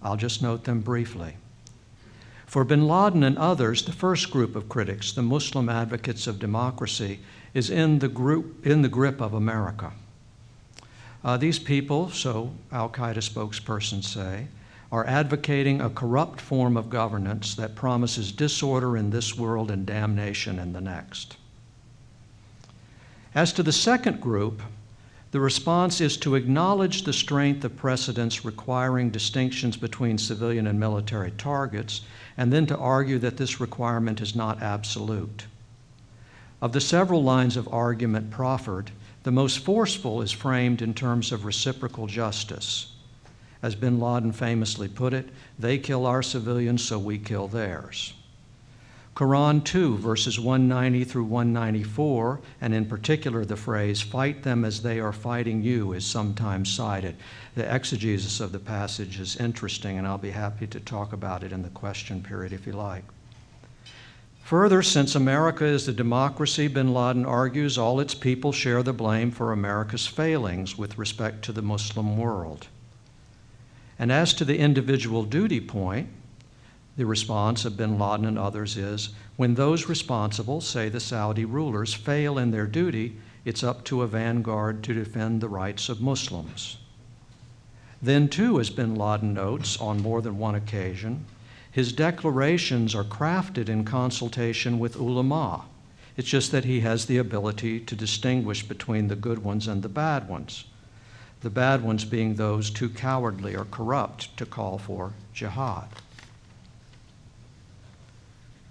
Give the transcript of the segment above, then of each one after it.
I'll just note them briefly. For bin Laden and others, the first group of critics, the Muslim advocates of democracy, is in the grip of America. These people, so al-Qaeda spokespersons say, are advocating a corrupt form of governance that promises disorder in this world and damnation in the next. As to the second group, the response is to acknowledge the strength of precedents requiring distinctions between civilian and military targets, and then to argue that this requirement is not absolute. Of the several lines of argument proffered, the most forceful is framed in terms of reciprocal justice. As bin Laden famously put it, they kill our civilians, so we kill theirs. Quran 2, verses 190 through 194, and in particular the phrase, fight them as they are fighting you, is sometimes cited. The exegesis of the passage is interesting, and I'll be happy to talk about it in the question period if you like. Further, since America is a democracy, bin Laden argues all its people share the blame for America's failings with respect to the Muslim world. And as to the individual duty point, the response of bin Laden and others is, when those responsible, say the Saudi rulers, fail in their duty, it's up to a vanguard to defend the rights of Muslims. Then too, as bin Laden notes on more than one occasion, his declarations are crafted in consultation with ulama. It's just that he has the ability to distinguish between the good ones and the bad ones. The bad ones being those too cowardly or corrupt to call for jihad.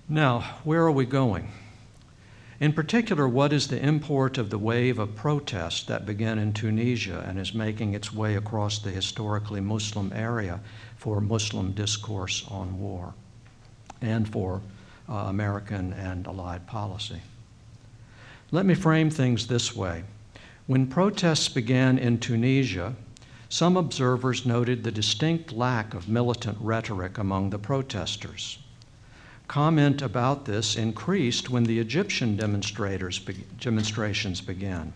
Now, where are we going? In particular, what is the import of the wave of protest that began in Tunisia and is making its way across the historically Muslim area for Muslim discourse on war and for American and allied policy? Let me frame things this way. When protests began in Tunisia, some observers noted the distinct lack of militant rhetoric among the protesters. Comment about this increased when the Egyptian demonstrations began.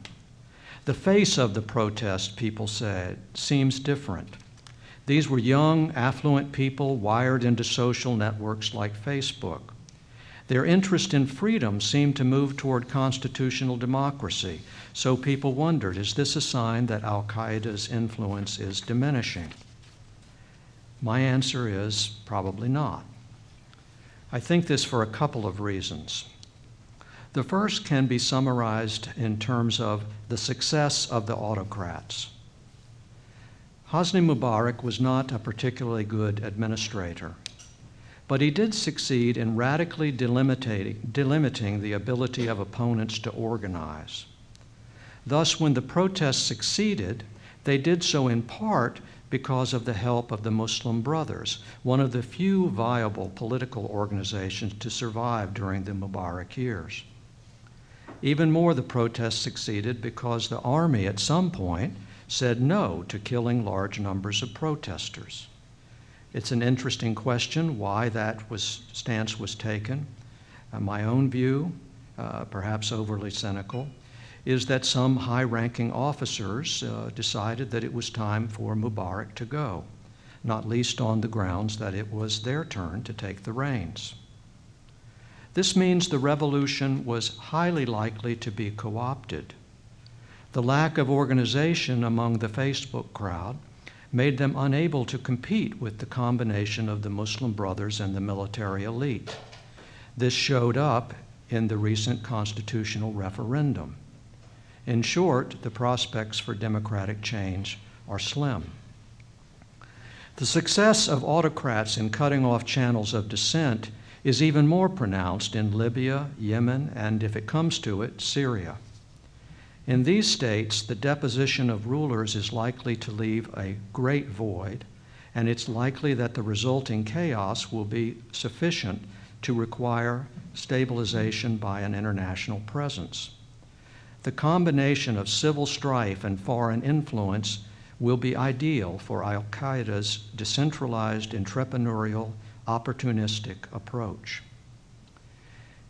The face of the protest, people said, seems different. These were young, affluent people wired into social networks like Facebook. Their interest in freedom seemed to move toward constitutional democracy, so people wondered, is this a sign that al-Qaeda's influence is diminishing? My answer is probably not. I think this for a couple of reasons. The first can be summarized in terms of the success of the autocrats. Hosni Mubarak was not a particularly good administrator, but he did succeed in radically delimiting the ability of opponents to organize. Thus, when the protests succeeded, they did so in part because of the help of the Muslim Brothers, one of the few viable political organizations to survive during the Mubarak years. Even more, the protests succeeded because the army at some point said no to killing large numbers of protesters. It's an interesting question why that stance was taken. My own view, perhaps overly cynical, is that some high-ranking officers decided that it was time for Mubarak to go, not least on the grounds that it was their turn to take the reins. This means the revolution was highly likely to be co-opted. The lack of organization among the Facebook crowd made them unable to compete with the combination of the Muslim Brothers and the military elite. This showed up in the recent constitutional referendum. In short, the prospects for democratic change are slim. The success of autocrats in cutting off channels of dissent is even more pronounced in Libya, Yemen, and if it comes to it, Syria. In these states, the deposition of rulers is likely to leave a great void, and it's likely that the resulting chaos will be sufficient to require stabilization by an international presence. The combination of civil strife and foreign influence will be ideal for al-Qaeda's decentralized, entrepreneurial, opportunistic approach.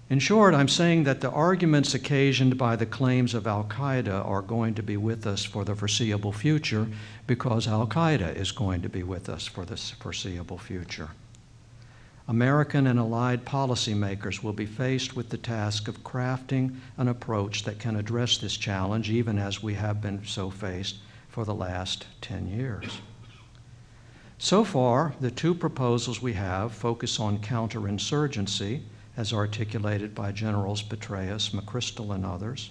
In short, I'm saying that the arguments occasioned by the claims of al-Qaeda are going to be with us for the foreseeable future because al-Qaeda is going to be with us for the foreseeable future. American and allied policymakers will be faced with the task of crafting an approach that can address this challenge, even as we have been so faced for the last 10 years. So far, the two proposals we have focus on counterinsurgency, as articulated by Generals Petraeus, McChrystal, and others,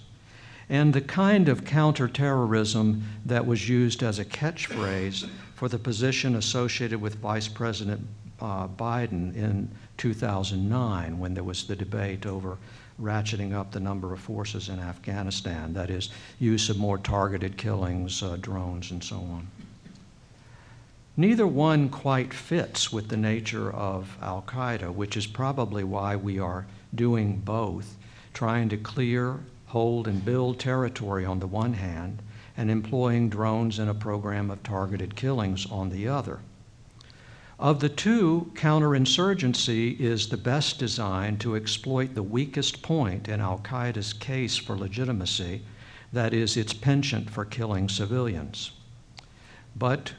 and the kind of counterterrorism that was used as a catchphrase for the position associated with Vice President Biden in 2009 when there was the debate over ratcheting up the number of forces in Afghanistan, that is, use of more targeted killings, drones, and so on. Neither one quite fits with the nature of al-Qaeda, which is probably why we are doing both, trying to clear, hold, and build territory on the one hand, and employing drones in a program of targeted killings on the other. Of the two, counterinsurgency is the best designed to exploit the weakest point in al-Qaeda's case for legitimacy, that is, its penchant for killing civilians. But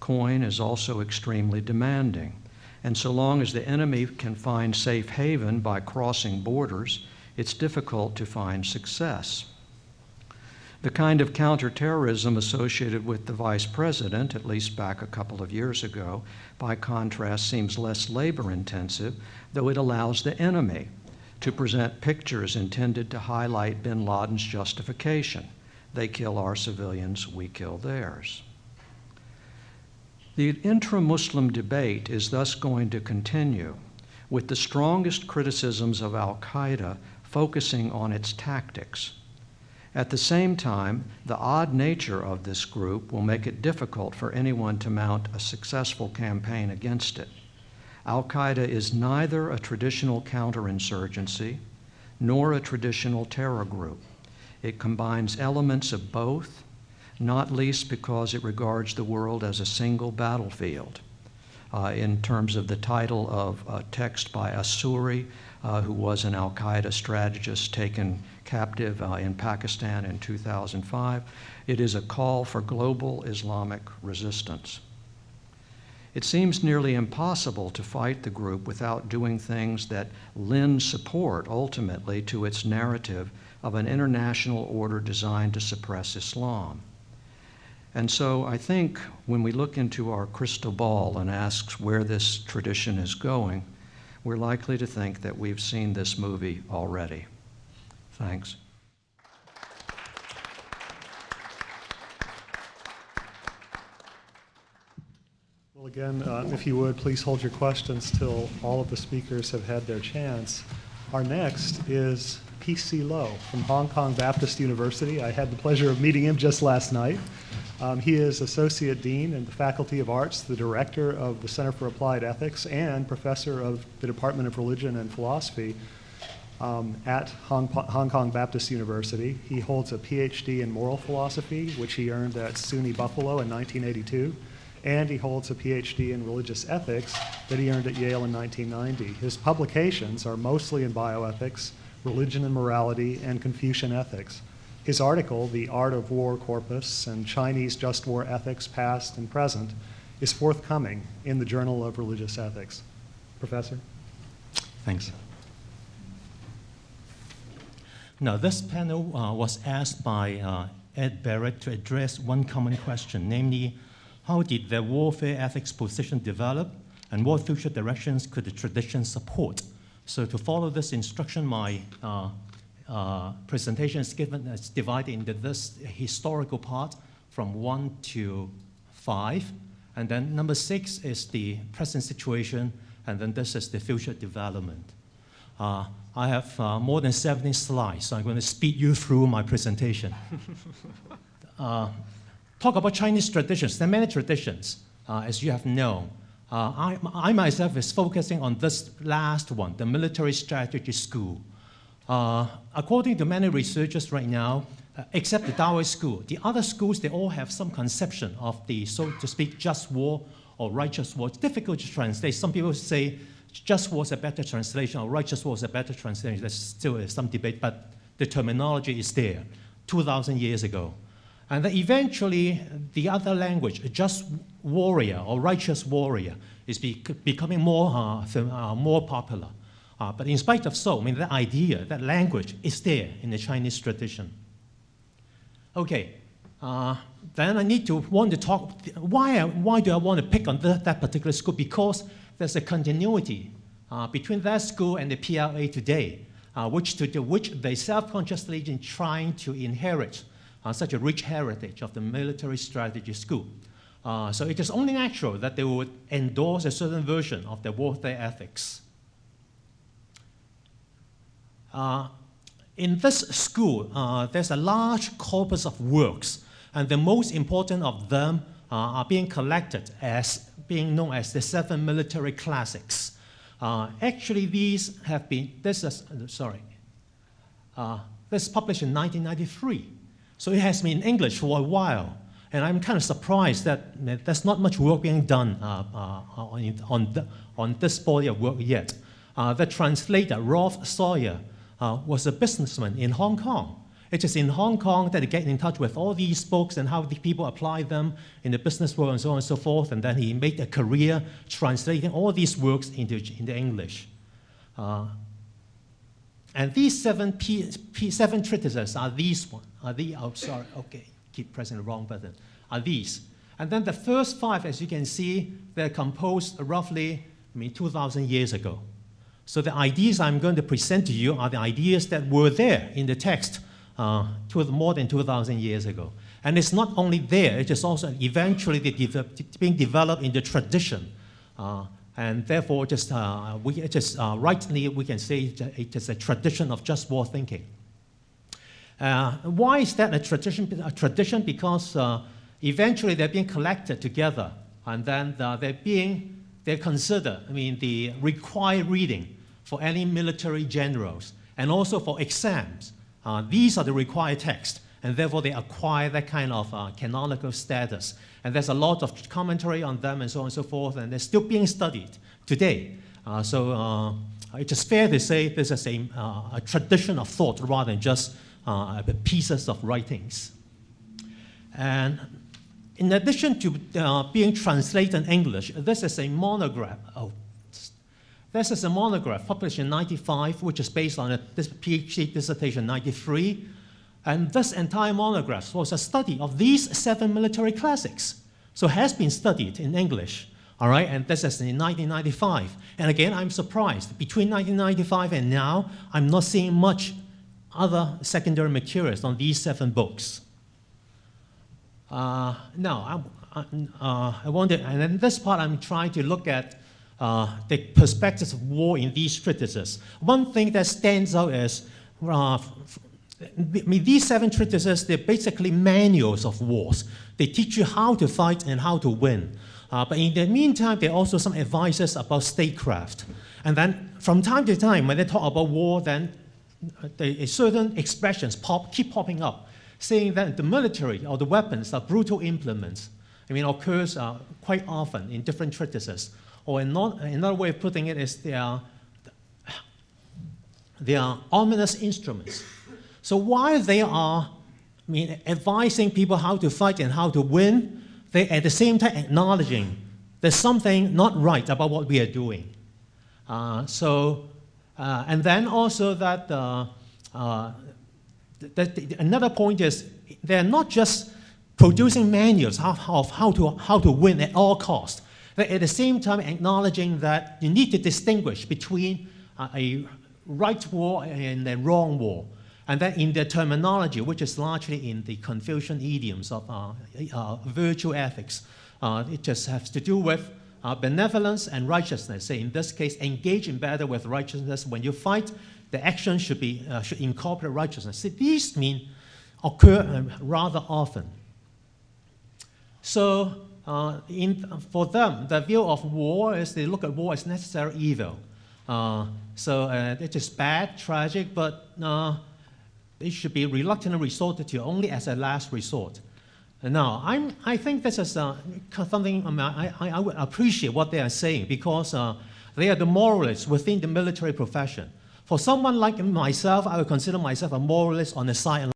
COIN is also extremely demanding, and so long as the enemy can find safe haven by crossing borders, it's difficult to find success. The kind of counterterrorism associated with the vice president, at least back a couple of years ago, by contrast seems less labor-intensive, though it allows the enemy to present pictures intended to highlight bin Laden's justification. They kill our civilians, we kill theirs. The intra-Muslim debate is thus going to continue, with the strongest criticisms of al-Qaeda focusing on its tactics. At the same time, the odd nature of this group will make it difficult for anyone to mount a successful campaign against it. Al-Qaeda is neither a traditional counterinsurgency nor a traditional terror group. It combines elements of both, not least because it regards the world as a single battlefield. In terms of the title of a text by Asuri, who was an al-Qaeda strategist taken captive in Pakistan in 2005, it is a call for global Islamic resistance. It seems nearly impossible to fight the group without doing things that lend support ultimately to its narrative of an international order designed to suppress Islam. And so I think when we look into our crystal ball and ask where this tradition is going, we're likely to think that we've seen this movie already. Thanks. Well, again, if you would, please hold your questions till all of the speakers have had their chance. Our next is P.C. Low from Hong Kong Baptist University. I had the pleasure of meeting him just last night. He is Associate Dean in the Faculty of Arts, the Director of the Center for Applied Ethics, and Professor of the Department of Religion and Philosophy at Hong Kong Baptist University. He holds a PhD in Moral Philosophy, which he earned at SUNY Buffalo in 1982, and he holds a PhD in Religious Ethics that he earned at Yale in 1990. His publications are mostly in bioethics, religion and morality, and Confucian ethics. His article, The Art of War Corpus and Chinese Just War Ethics Past and Present, is forthcoming in the Journal of Religious Ethics. Professor? Thanks. Now, this panel was asked by Ed Barrett to address one common question, namely, how did the warfare ethics position develop, and what future directions could the tradition support? So to follow this instruction, my presentation is divided into this historical part from 1 to 5, and then number 6 is the present situation, and then this is the future development. I have more than 70 slides, so I'm going to speed you through my presentation. Talk about Chinese traditions. There are many traditions, as you have known. I myself is focusing on this last one, the military strategy school. According to many researchers right now, except the Taoist school, the other schools, they all have some conception of the, so to speak, just war or righteous war. It's difficult to translate. Some people say just was a better translation or righteous was a better translation. There's still some debate, but the terminology is there 2,000 years ago. And then eventually, the other language, just warrior or righteous warrior, is becoming more popular. But in spite of so, I mean, that idea, that language is there in the Chinese tradition. Okay, then I want to talk, why do I want to pick on that particular school? Because there's a continuity between that school and the PLA today, which they self-consciously are trying to inherit such a rich heritage of the military strategy school. So it is only natural that they would endorse a certain version of the warfare ethics. In this school, there's a large corpus of works, and the most important of them are being collected as being known as the 7 military classics. Actually, these have been, this is published in 1993. So it has been in English for a while. And I'm kind of surprised that there's not much work being done on this body of work yet. The translator, Rolf Sawyer, was a businessman in Hong Kong. It is in Hong Kong that he gets in touch with all these books and how the people apply them in the business world and so on and so forth. And then he made a career translating all these works into English. And these 7 treatises are these ones. Keep pressing the wrong button. Are these. And then the first 5, as you can see, they're composed roughly 2,000 years ago. So the ideas I'm going to present to you are the ideas that were there in the text more than 2,000 years ago. And it's not only there, it is also eventually being developed in the tradition. And therefore, rightly, we can say it is a tradition of just war thinking. Why is that a tradition? A tradition because eventually they're being collected together, and then they're considered, the required reading for any military generals, and also for exams. These are the required texts, and therefore they acquire that kind of canonical status. And there's a lot of commentary on them and so on and so forth, and they're still being studied today. So it is fair to say this is a tradition of thought rather than just pieces of writings. And in addition to being translated in English, this is a monograph. This is a monograph published in 1995, which is based on this PhD dissertation in 1993. And this entire monograph was a study of these 7 military classics. So it has been studied in English, all right? And this is in 1995. And again, I'm surprised. Between 1995 and now, I'm not seeing much other secondary materials on these 7 books. Now, and in this part, I'm trying to look at the perspectives of war in these treatises. One thing that stands out is, these 7 treatises, they're basically manuals of wars. They teach you how to fight and how to win. But in the meantime, there are also some advices about statecraft. And then from time to time, when they talk about war, then certain expressions keep popping up, saying that the military or the weapons are brutal implements. Occurs quite often in different treatises. Or another way of putting it is they are ominous instruments. So while they are advising people how to fight and how to win, they at the same time acknowledging there's something not right about what we are doing. And then also that another point is they're not just producing manuals of how to win at all costs. They're at the same time acknowledging that you need to distinguish between a right war and a wrong war. And then in their terminology, which is largely in the Confucian idioms of virtue ethics, it just has to do with benevolence and righteousness. Say in this case, engage in battle with righteousness. When you fight, the action should incorporate righteousness. See, these occur rather often. So for them, the view of war is they look at war as necessary evil. It is bad, tragic, but it should be reluctantly resorted to only as a last resort. Now, I think this is something I would appreciate what they are saying, because They are the moralists within the military profession. For someone like myself, I would consider myself a moralist on the sideline.